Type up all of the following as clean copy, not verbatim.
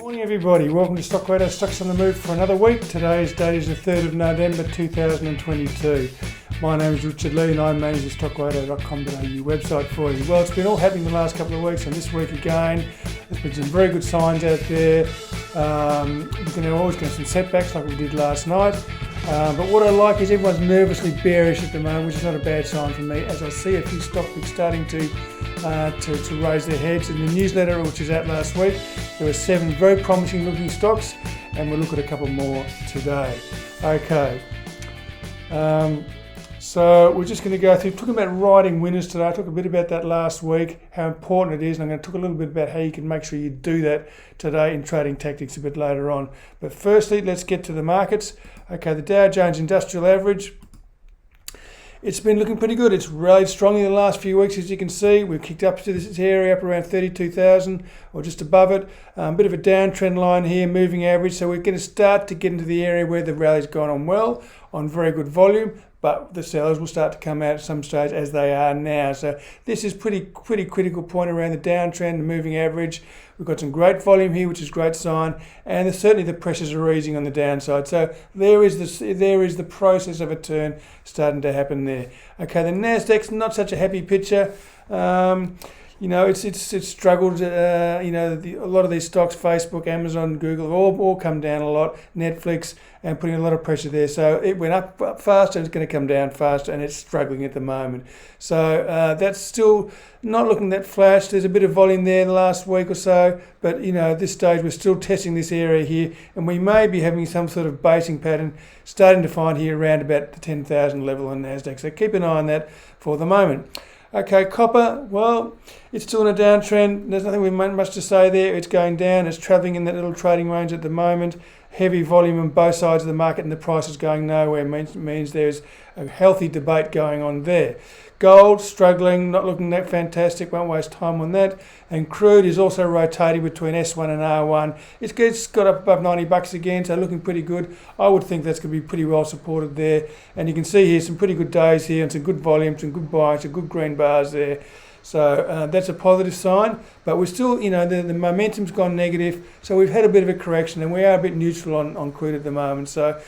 Morning everybody, welcome to Stockradar, Stocks on the Move for another week. Today's date is the 3rd of November 2022. My name is Richard Lee and I manage the stockradar.com.au website for you. Well, it's been all happening the last couple of weeks and this week again. There's been some very good signs out there. You can always get some setbacks like we did last night. But what I like is everyone's nervously bearish at the moment, which is not a bad sign for me, as I see a few stock picks starting to raise their heads. In the newsletter, which is out last week, there were 7 very promising looking stocks, and we'll look at a couple more today. Okay, so we're just going to go through, talking about riding winners today. I talked a bit about that last week, how important it is, and I'm going to talk a little bit about how you can make sure you do that today in trading tactics a bit later on. But firstly, let's get to the markets. Okay, the Dow Jones Industrial Average, it's been looking pretty good. It's rallied strongly in the last few weeks, as you can see. We've kicked up to this area, up around 32,000 or just above it. A bit of a downtrend line here, moving average. So we're going to start to get into the area where the rally's gone on well, on very good volume, but the sellers will start to come out at some stage as they are now. So this is pretty critical point around the downtrend, the moving average. We've got some great volume here, which is a great sign, and certainly the pressures are easing on the downside. So there is the process of a turn starting to happen there. Okay, the Nasdaq's not such a happy picture. It's struggled. A lot of these stocks, Facebook, Amazon, Google, have all come down a lot. Netflix, and putting a lot of pressure there. So it went up faster, and it's going to come down faster, and it's struggling at the moment. So that's still not looking that flash. There's a bit of volume there the last week or so, but at this stage we're still testing this area here, and we may be having some sort of basing pattern starting to find here around about the 10,000 level on Nasdaq. So keep an eye on that for the moment. Okay, copper, well, it's still in a downtrend. There's nothing much to say there. It's going down. It's travelling in that little trading range at the moment. Heavy volume on both sides of the market, and the price is going nowhere. Means there's a healthy debate going on there. Gold, struggling, not looking that fantastic. Won't waste time on that. And crude is also rotating between S1 and R1. It's got up above $90 again, so looking pretty good. I would think that's going to be pretty well supported there. And you can see here some pretty good days here and some good volume, some good buying, some good green bars there. So that's a positive sign, but we're still, the momentum's gone negative, so we've had a bit of a correction, and we are a bit neutral on crude at the moment. So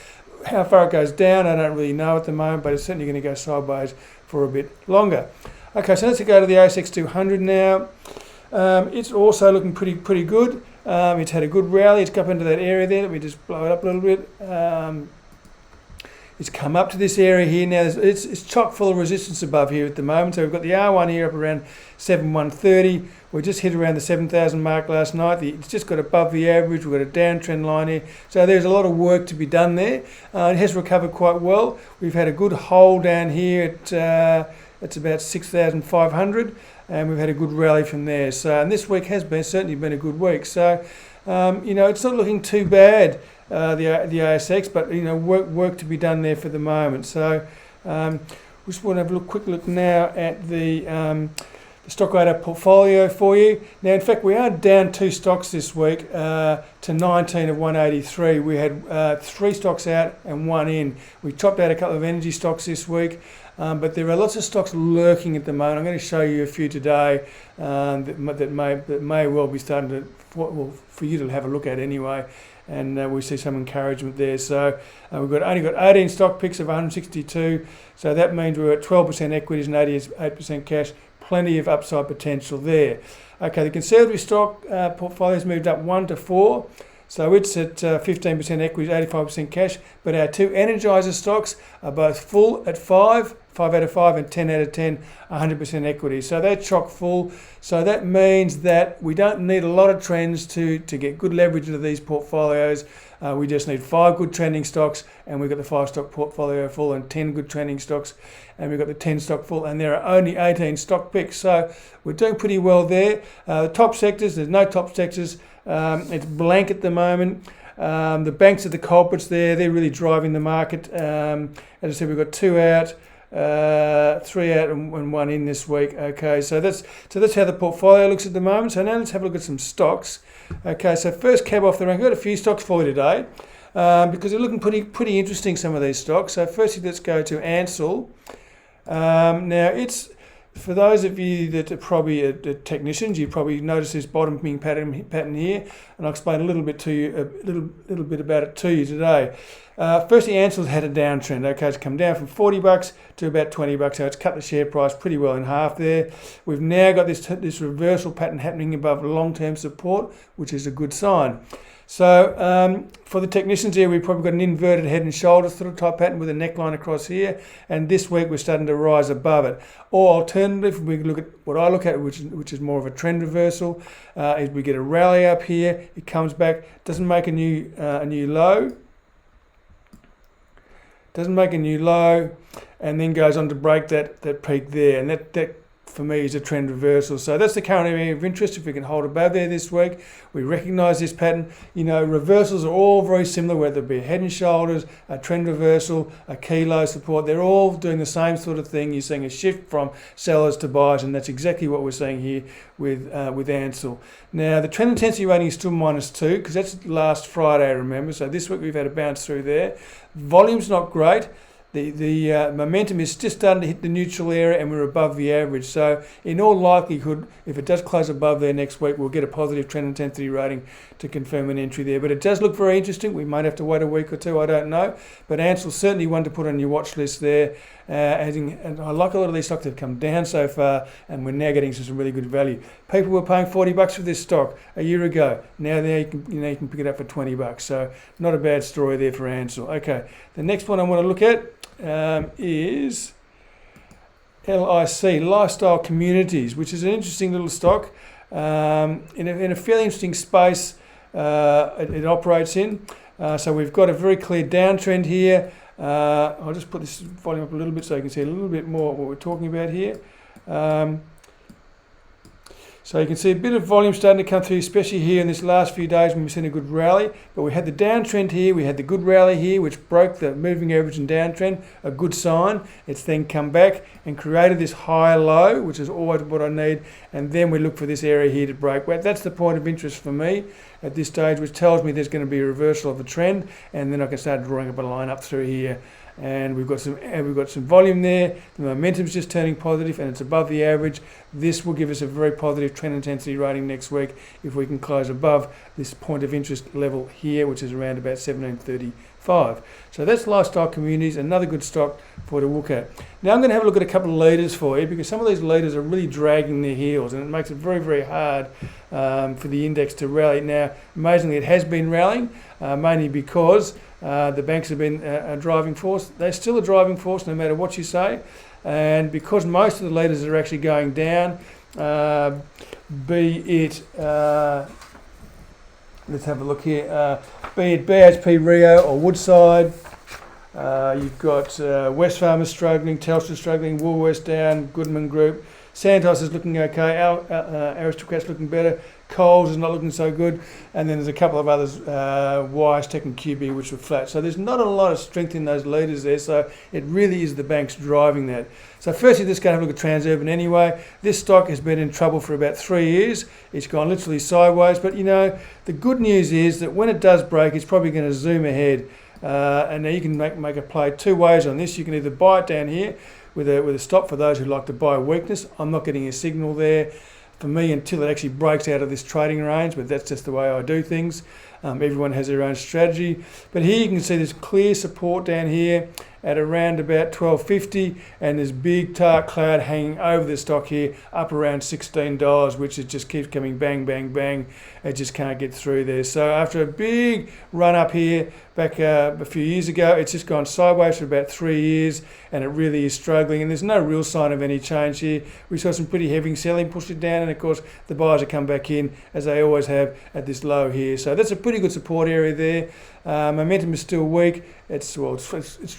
how far it goes down, I don't really know at the moment, but it's certainly going to go sideways for a bit longer. Okay, so let's go to the ASX 200 now. It's also looking pretty good. It's had a good rally. It's got up into that area there. Let me just blow it up a little bit. It's come up to this area here now. It's chock full of resistance above here at the moment. So we've got the R1 here up around 7,130. We just hit around the 7,000 mark last night. It's just got above the average. We've got a downtrend line here. So there's a lot of work to be done there. It has recovered quite well. We've had a good hold down here at it's about 6,500, and we've had a good rally from there. So and this week has certainly been a good week. So it's not looking too bad. The ASX, but work to be done there for the moment. So we just want to have a quick look now at the Stockradar portfolio for you. Now, in fact, we are down 2 stocks this week to 19 of 183. We had 3 stocks out and 1 in. We chopped out a couple of energy stocks this week, but there are lots of stocks lurking at the moment. I'm going to show you a few today that may well be starting to, for you to have a look at anyway. And we see some encouragement there. So we've only got 18 stock picks of 162. So that means we're at 12% equities and 88% cash. Plenty of upside potential there. Okay, the conservative stock portfolio's moved up 1 to 4. So it's at 15% equities, 85% cash. But our 2 Energizer stocks are both full at 5 out of 5, and 10 out of 10, 100% equity. So they're chock full. So that means that we don't need a lot of trends to get good leverage into these portfolios. We just need 5 good trending stocks, and we've got the 5 stock portfolio full, and 10 good trending stocks, and we've got the 10 stock full, and there are only 18 stock picks. So we're doing pretty well there. The top sectors, there's no top sectors. It's blank at the moment. The banks are the culprits there. They're really driving the market. As I said, we've got 2 out. 3 out and 1 in this week. Okay, so that's how the portfolio looks at the moment. So now let's have a look at some stocks. Okay, so first cab off the rank. I've got a few stocks for you today because they're looking pretty interesting, some of these stocks. So firstly, let's go to Ansell. Now it's for those of you that are probably technicians, you probably notice this bottoming pattern here, and I'll explain a little bit to you, a little bit about it to you today. Firstly, Ansell's had a downtrend. Okay, it's come down from $40 to about $20, so it's cut the share price pretty well in half there. We've now got this reversal pattern happening above long-term support, which is a good sign. So for the technicians here, we've probably got an inverted head and shoulders sort of type pattern with a neckline across here, and this week we're starting to rise above it. Or alternative, we look at what I look at, which is more of a trend reversal, is we get a rally up here, it comes back, doesn't make a new low, and then goes on to break that peak there, and that for me is a trend reversal. So that's the current area of interest. If we can hold above there this week, we recognise this pattern. You know, reversals are all very similar, whether it be a head and shoulders, a trend reversal, a key low support. They're all doing the same sort of thing. You're seeing a shift from sellers to buyers, and that's exactly what we're seeing here with Ansell. Now, the trend intensity rating is still -2 because that's last Friday, remember. So this week we've had a bounce through there. Volume's not great. The momentum is just starting to hit the neutral area, and we're above the average. So in all likelihood, if it does close above there next week, we'll get a positive trend intensity rating to confirm an entry there. But it does look very interesting. We might have to wait a week or two, I don't know. But Ansell's certainly one to put on your watch list there. And I like a lot of these stocks that have come down so far, and we're now getting some really good value. People were paying $40 for this stock a year ago. Now there you can pick it up for $20. So not a bad story there for Ansell. Okay, the next one I want to look at is LIC, Lifestyle Communities, which is an interesting little stock in a fairly interesting space it operates in. So we've got a very clear downtrend here. I'll just put this volume up a little bit so you can see a little bit more what we're talking about here. So you can see a bit of volume starting to come through, especially here in this last few days when we've seen a good rally. But we had the downtrend here, we had the good rally here, which broke the moving average and downtrend, a good sign. It's then come back and created this high low, which is always what I need. And then we look for this area here to break. Well, that's the point of interest for me at this stage, which tells me there's going to be a reversal of the trend, and then I can start drawing up a line up through here. And we've got some volume there. The momentum's just turning positive, and it's above the average. This will give us a very positive trend intensity rating next week if we can close above this point of interest level here, which is around about 1735. So that's Lifestyle Communities, another good stock for to look at. Now I'm going to have a look at a couple of leaders for you, because some of these leaders are really dragging their heels, and it makes it very, very hard for the index to rally. Now, amazingly, it has been rallying, mainly because the banks have been a driving force. They're still a driving force no matter what you say. And because most of the leaders are actually going down, be it, let's have a look here, be it BHP Rio or Woodside, you've got Wesfarmers struggling, Telstra struggling, Woolworths down, Goodman Group, Santos is looking okay, Aristocrat's looking better, Coles is not looking so good, and then there's a couple of others, WiseTech and QB, which were flat. So there's not a lot of strength in those leaders there, so it really is the banks driving that. So firstly, let's go and have a look at Transurban anyway. This stock has been in trouble for about 3 years. It's gone literally sideways, but you know, the good news is that when it does break, it's probably going to zoom ahead. And now you can make a play two ways on this. You can either buy it down here with a stop for those who like to buy weakness. I'm not getting a signal there for me until it actually breaks out of this trading range, but that's just the way I do things. Everyone has their own strategy. But here you can see there's clear support down here at around about 12.50, and there's big dark cloud hanging over the stock here up around $16, which it just keeps coming bang, bang, bang. It just can't get through there. So after a big run up here back a few years ago, it's just gone sideways for about 3 years, and it really is struggling, and there's no real sign of any change here. We saw some pretty heavy selling, pushed it down, and of course the buyers have come back in as they always have at this low here. So that's a pretty good support area there. Momentum is still weak. It's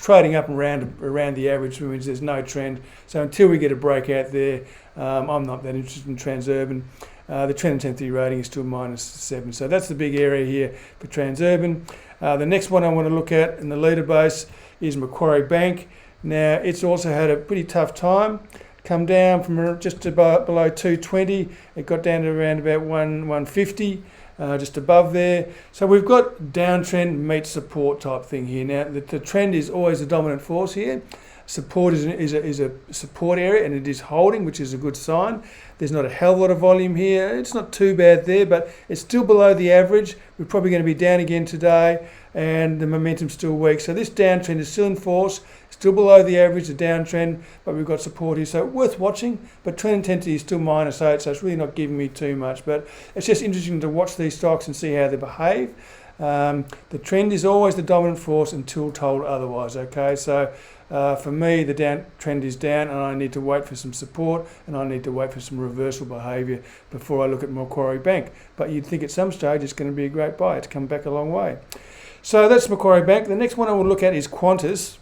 trading up and around the average, which means there's no trend. So until we get a breakout there, I'm not that interested in Transurban. The trend intensity rating is still -7. So that's the big area here for Transurban. The next one I want to look at in the leader base is Macquarie Bank. Now, it's also had a pretty tough time. Come down from just about below 220. It got down to around about 150. Just above there. So we've got downtrend meets support type thing here. Now, the trend is always the dominant force here. Support is a support area, and it is holding, which is a good sign. There's not a hell of a lot of volume here. It's not too bad there, but it's still below the average. We're probably going to be down again today, and the momentum's still weak. So this downtrend is still in force, still below the average, the downtrend, but we've got support here. So worth watching, but trend intensity is still -8, so it's really not giving me too much. But it's just interesting to watch these stocks and see how they behave. The trend is always the dominant force until told otherwise, okay? So for me, the trend is down, and I need to wait for some support, and I need to wait for some reversal behaviour before I look at Macquarie Bank. But you'd think at some stage it's going to be a great buy. It's come back a long way. So that's Macquarie Bank. The next one I will look at is Qantas.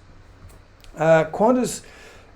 Qantas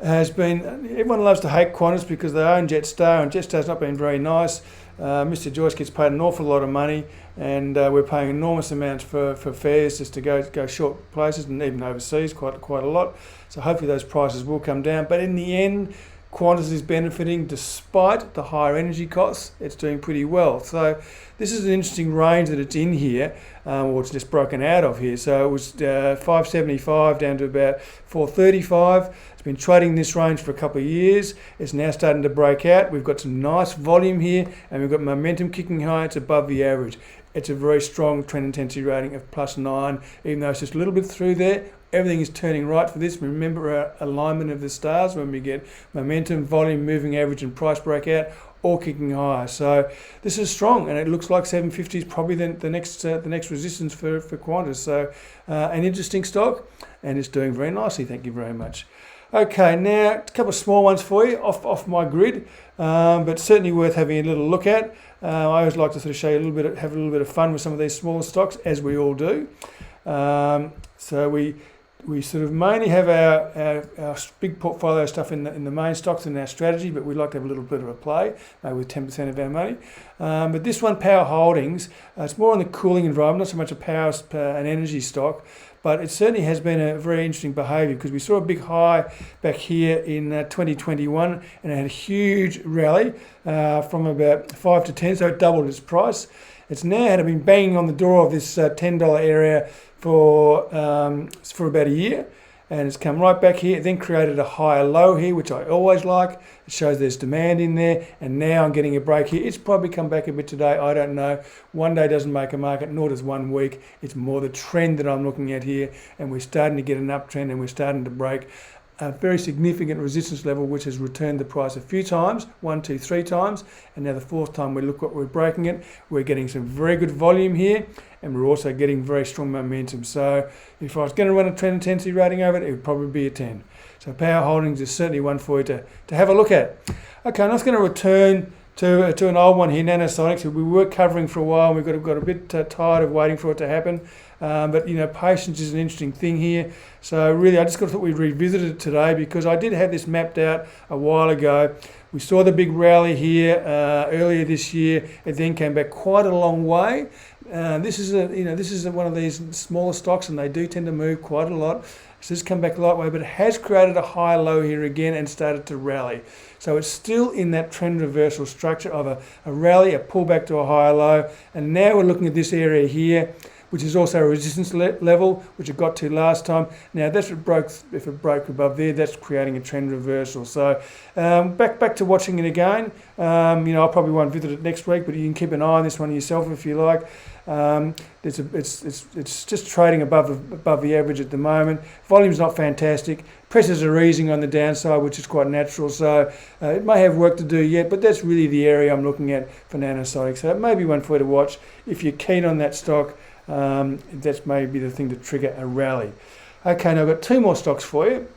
has been, everyone loves to hate Qantas because they own Jetstar, and Jetstar's not been very nice. Mr. Joyce gets paid an awful lot of money, and we're paying enormous amounts for fares just to go short places, and even overseas quite a lot. So hopefully those prices will come down. But in the end, Qantas is benefiting despite the higher energy costs. It's doing pretty well. So this is an interesting range that it's in here, or it's just broken out of here. So it was 575 down to about 435. It's been trading this range for a couple of years. It's now starting to break out. We've got some nice volume here, and we've got momentum kicking high. It's above the average. It's a very strong trend intensity rating of +9, even though it's just a little bit through there. Everything is turning right for this. Remember our alignment of the stars when we get momentum, volume, moving average, and price breakout all kicking higher. So this is strong, and it looks like 750 is probably the next resistance for Qantas. So an interesting stock, and it's doing very nicely. Thank you very much. Okay, now a couple of small ones for you off my grid, but certainly worth having a little look at. I always like to sort of show you have a little bit of fun with some of these smaller stocks, as we all do. So we sort of mainly have our big portfolio stuff in the main stocks in our strategy, but we'd like to have a little bit of a play, maybe with 10% of our money. But this one, Power Holdings, it's more on the cooling environment, not so much a power and energy stock, but it certainly has been a very interesting behaviour because we saw a big high back here in 2021, and it had a huge rally from about 5 to 10, so it doubled its price. It's now been banging on the door of this $10 area for about a year, and it's come right back here. It then created a higher low here, which I always like. It shows there's demand in there, and now I'm getting a break here. It's probably come back a bit today. I don't know. One day doesn't make a market, nor does 1 week. It's more the trend that I'm looking at here, and we're starting to get an uptrend, and we're starting to break a very significant resistance level, which has returned the price a few times, 1, 2, 3 times, and now the 4th time we look what we're breaking it. We're getting some very good volume here, and we're also getting very strong momentum. So if I was going to run a trend intensity rating over it would probably be a 10. So Power Holdings is certainly one for you to have a look at. Okay, I'm just going to return to an old one here, Nanosonics. We were covering for a while, and we got a bit tired of waiting for it to happen. But patience is an interesting thing here. So really, I just thought we'd revisit it today because I did have this mapped out a while ago. We saw the big rally here earlier this year. It then came back quite a long way. This is one of these smaller stocks, and they do tend to move quite a lot. So this come back a long way, but it has created a high low here again and started to rally. So it's still in that trend reversal structure of a rally, a pullback to a higher low, and now we're looking at this area here, which is also a resistance level, which it got to last time. Now, if it broke above there, that's creating a trend reversal. So back to watching it again. I probably won't visit it next week, but you can keep an eye on this one yourself if you like. It's just trading above the average at the moment. Volume's not fantastic. Pressures are easing on the downside, which is quite natural. So it may have work to do yet, but that's really the area I'm looking at for Nanosonics. So it may be one for you to watch if you're keen on that stock. That's maybe the thing to trigger a rally. Okay, now I've got 2 more stocks for you.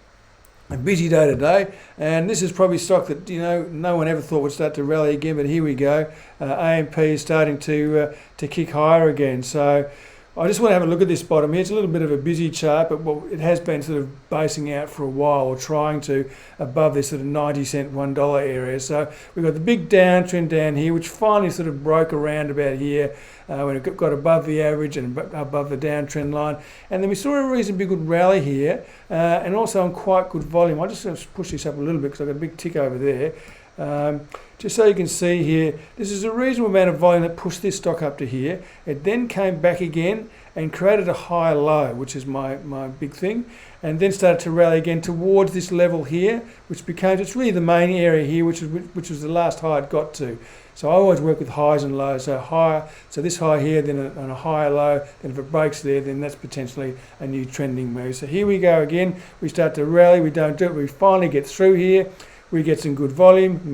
A busy day today, and this is probably stock that no one ever thought would start to rally again, but here we go. AMP is starting to kick higher again. So I just want to have a look at this bottom here. It's a little bit of a busy chart, but it has been sort of basing out for a while, or trying to, above this sort of 90 cent, $1 area. So we've got the big downtrend down here, which finally sort of broke around about here when it got above the average and above the downtrend line. And then we saw a reasonably good rally here, and also on quite good volume. I just push this up a little bit because I've got a big tick over there. Just so you can see here, this is a reasonable amount of volume that pushed this stock up to here. It then came back again and created a high low, which is my big thing, and then started to rally again towards this level here, which became, it's really the main area here, which was the last high it got to. So I always work with highs and lows. So higher, so this high here, then a higher low, then if it breaks there, then that's potentially a new trending move. So here we go again. We start to rally, we don't do it, we finally get through here. We get some good volume,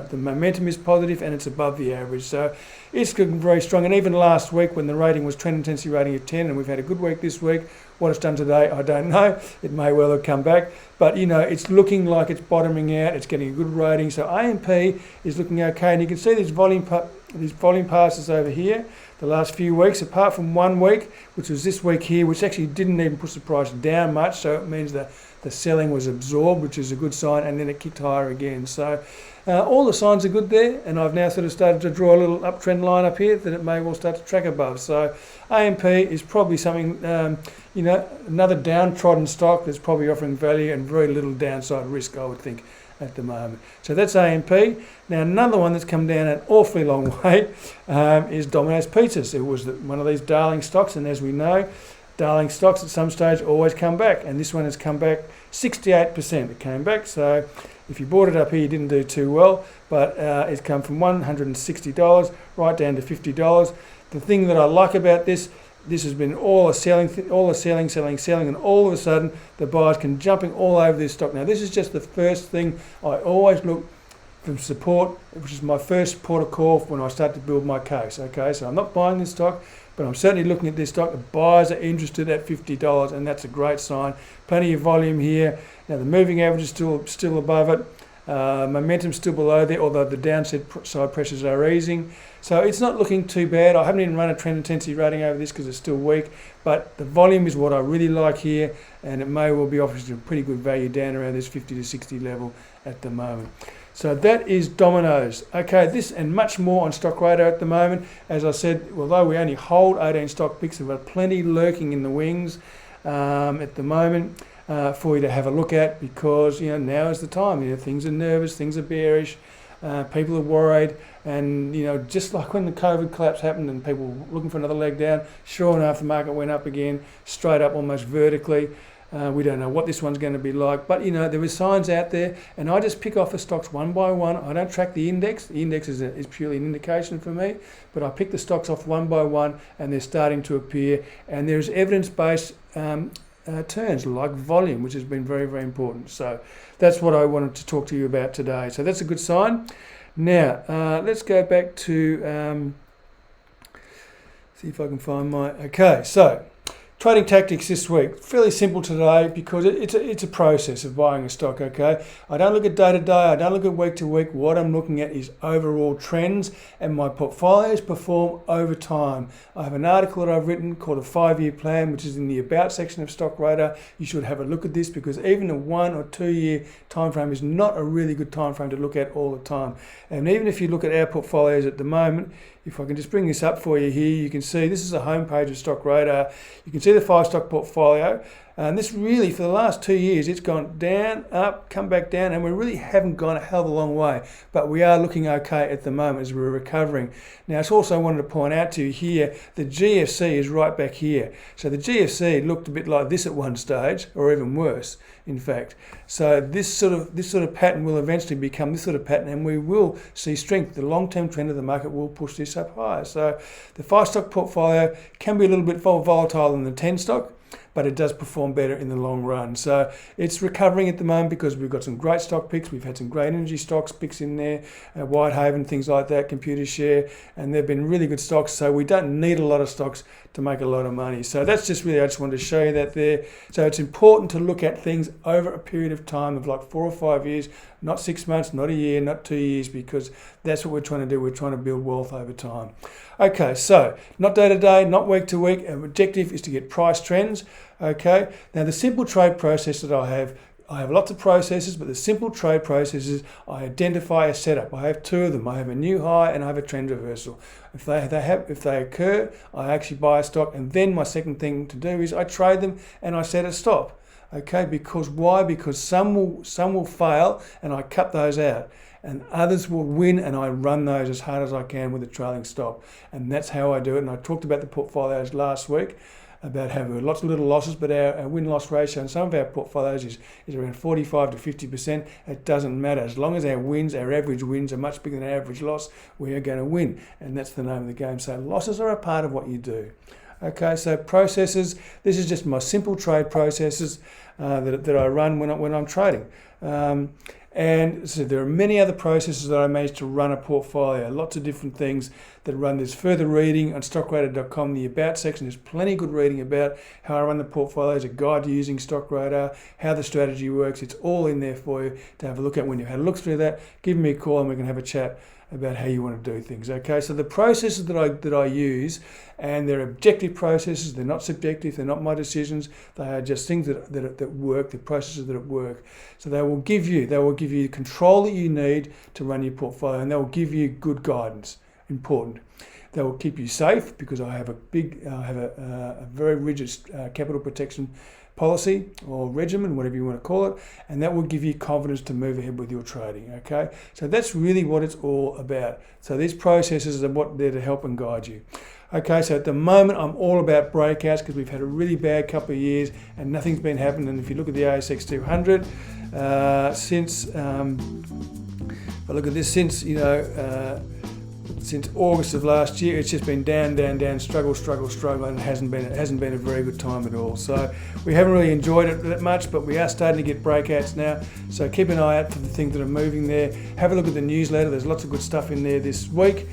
the momentum is positive and it's above the average. So it's looking very strong. And even last week when the rating was trend intensity rating of 10, and we've had a good week this week, what it's done today, I don't know. It may well have come back. But, you know, it's looking like it's bottoming out. It's getting a good rating. So AMP is looking okay. And you can see these volume passes over here the last few weeks, apart from 1 week, which was this week here, which actually didn't even push the price down much. So it means that the selling was absorbed, which is a good sign, and then it kicked higher again. So all the signs are good there, and I've now sort of started to draw a little uptrend line up here that it may well start to track above. So AMP is probably something, you know, another downtrodden stock that's probably offering value and very little downside risk, I would think, at the moment. So that's AMP. Now another one that's come down an awfully long way is Domino's Pizzas. It was one of these darling stocks, and as we know, darling stocks at some stage always come back, and this one has come back 68%. It came back, so if you bought it up here, you didn't do too well, but it's come from $160 right down to $50. The thing that I like about this has been all the selling, and all of a sudden the buyers can jumping all over this stock. Now this is just the first thing I always look for support, which is my first port of call when I start to build my case. Okay, so I'm not buying this stock, but I'm certainly looking at this stock. The buyers are interested at $50, and that's a great sign. Plenty of volume here. Now the moving average is still above it. Momentum's still below there, although the downside pressures are easing. So it's not looking too bad. I haven't even run a trend intensity rating over this because it's still weak, but the volume is what I really like here, and it may well be offering some pretty good value down around this 50 to 60 level at the moment. So that is Domino's. Okay, this and much more on Stockradar at the moment. As I said, although we only hold 18 stock picks, we've got plenty lurking in the wings at the moment for you to have a look at, because, you know, now is the time. You know, things are nervous, things are bearish, people are worried, and, you know, just like when the COVID collapse happened and people were looking for another leg down, sure enough, the market went up again, straight up almost vertically. We don't know what this one's going to be like, but, you know, there were signs out there, and I just pick off the stocks one by one. I don't track the index. The index is purely an indication for me, but I pick the stocks off one by one, and they're starting to appear, and there's evidence-based turns like volume, which has been very, very important. So that's what I wanted to talk to you about today. So that's a good sign. Now, let's go back to, see if I can find my, okay, so trading tactics this week, fairly simple today because it's a process of buying a stock, okay? I don't look at day to day, I don't look at week to week. What I'm looking at is overall trends, and my portfolios perform over time. I have an article that I've written called a 5-year plan, which is in the about section of Stockradar. You should have a look at this, because even a 1 or 2 year time frame is not a really good time frame to look at all the time. And even if you look at our portfolios at the moment, if I can just bring this up for you here, you can see this is the homepage of Stockradar. You can see the 5-stock portfolio, and this really, for the last 2 years, it's gone down, up, come back down, and we really haven't gone a hell of a long way, but we are looking okay at the moment as we're recovering. Now, it's also wanted to point out to you here, the GFC is right back here. So the GFC looked a bit like this at one stage, or even worse, in fact. So this sort of pattern will eventually become this sort of pattern, and we will see strength. The long-term trend of the market will push this up higher. So the 5-stock portfolio can be a little bit more volatile than the 10-stock, but it does perform better in the long run. So it's recovering at the moment because we've got some great stock picks. We've had some great energy stocks picks in there, Whitehaven, things like that, Computer Share, and they've been really good stocks. So we don't need a lot of stocks to make a lot of money. So that's just really, I just wanted to show you that there. So it's important to look at things over a period of time of like 4 or 5 years, not 6 months, not a year, not 2 years, because that's what we're trying to do. We're trying to build wealth over time. Okay, so not day to day, not week to week. Our objective is to get price trends. Okay, now the simple trade process that I have lots of processes, but the simple trade processes, I identify a setup. I have 2 of them. I have a new high and I have a trend reversal. If they occur, I actually buy a stock, and then my second thing to do is I trade them and I set a stop. Okay, because why? Because some will fail, and I cut those out. and others will win, and I run those as hard as I can with a trailing stop. And that's how I do it. And I talked about the portfolios last week, about having lots of little losses, but our win-loss ratio in some of our portfolios is around 45 to 50%. It doesn't matter. As long as our average wins are much bigger than our average loss, we are going to win. And that's the name of the game. So losses are a part of what you do. Okay, so processes. This is just my simple trade processes that I run when I'm trading. And so there are many other processes that I managed to run a portfolio, lots of different things that run. There's further reading on stockradar.com, the About section. There's plenty of good reading about how I run the portfolios, a guide to using Stockradar, how the strategy works. It's all in there for you to have a look at. When you've had a look through that, give me a call and we can have a chat about how you want to do things. Okay, so the processes that I use, and they're objective processes, they're not subjective, they're not my decisions, they are just things that work, the processes that work. So they will give you control that you need to run your portfolio, and they will give you good guidance. Important. They will keep you safe, because I have a very rigid capital protection policy or regimen, whatever you want to call it, and that will give you confidence to move ahead with your trading. Okay, so that's really what it's all about. So these processes are what they're to help and guide you. Okay, so at the moment I'm all about breakouts, because we've had a really bad couple of years and nothing's been happening. And if you look at the ASX 200, since if I look at this, since August of last year, it's just been down, struggle, and it hasn't been a very good time at all. So we haven't really enjoyed it that much, but we are starting to get breakouts now. So keep an eye out for the things that are moving there. Have a look at the newsletter. There's lots of good stuff in there this week.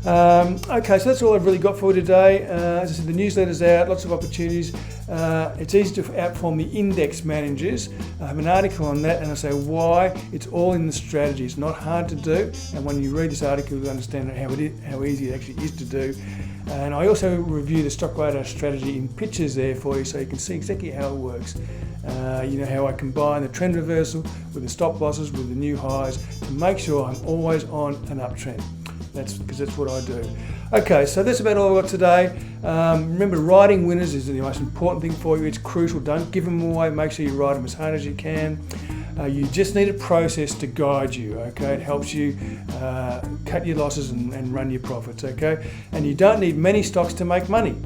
Okay, so that's all I've really got for you today. As I said, the newsletter's out, lots of opportunities. It's easy to outperform the index managers. I have an article on that, and I say why. It's all in the strategy. It's not hard to do, and when you read this article, you'll understand how easy it actually is to do. And I also review the Stockradar strategy in pictures there for you, so you can see exactly how it works. How I combine the trend reversal with the stop losses, with the new highs, to make sure I'm always on an uptrend. That's what I do. Okay, so that's about all I've got today. Remember, riding winners is the most important thing for you. It's crucial. Don't give them away. Make sure you ride them as hard as you can. You just need a process to guide you, okay? It helps you cut your losses and run your profits, okay? And you don't need many stocks to make money.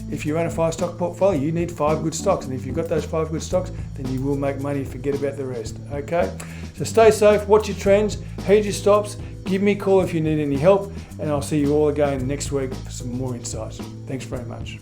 If you run a 5-stock portfolio, you need 5 good stocks. And if you've got those 5 good stocks, then you will make money. Forget about the rest, okay? So stay safe, watch your trends, heed your stops, give me a call if you need any help, and I'll see you all again next week for some more insights. Thanks very much.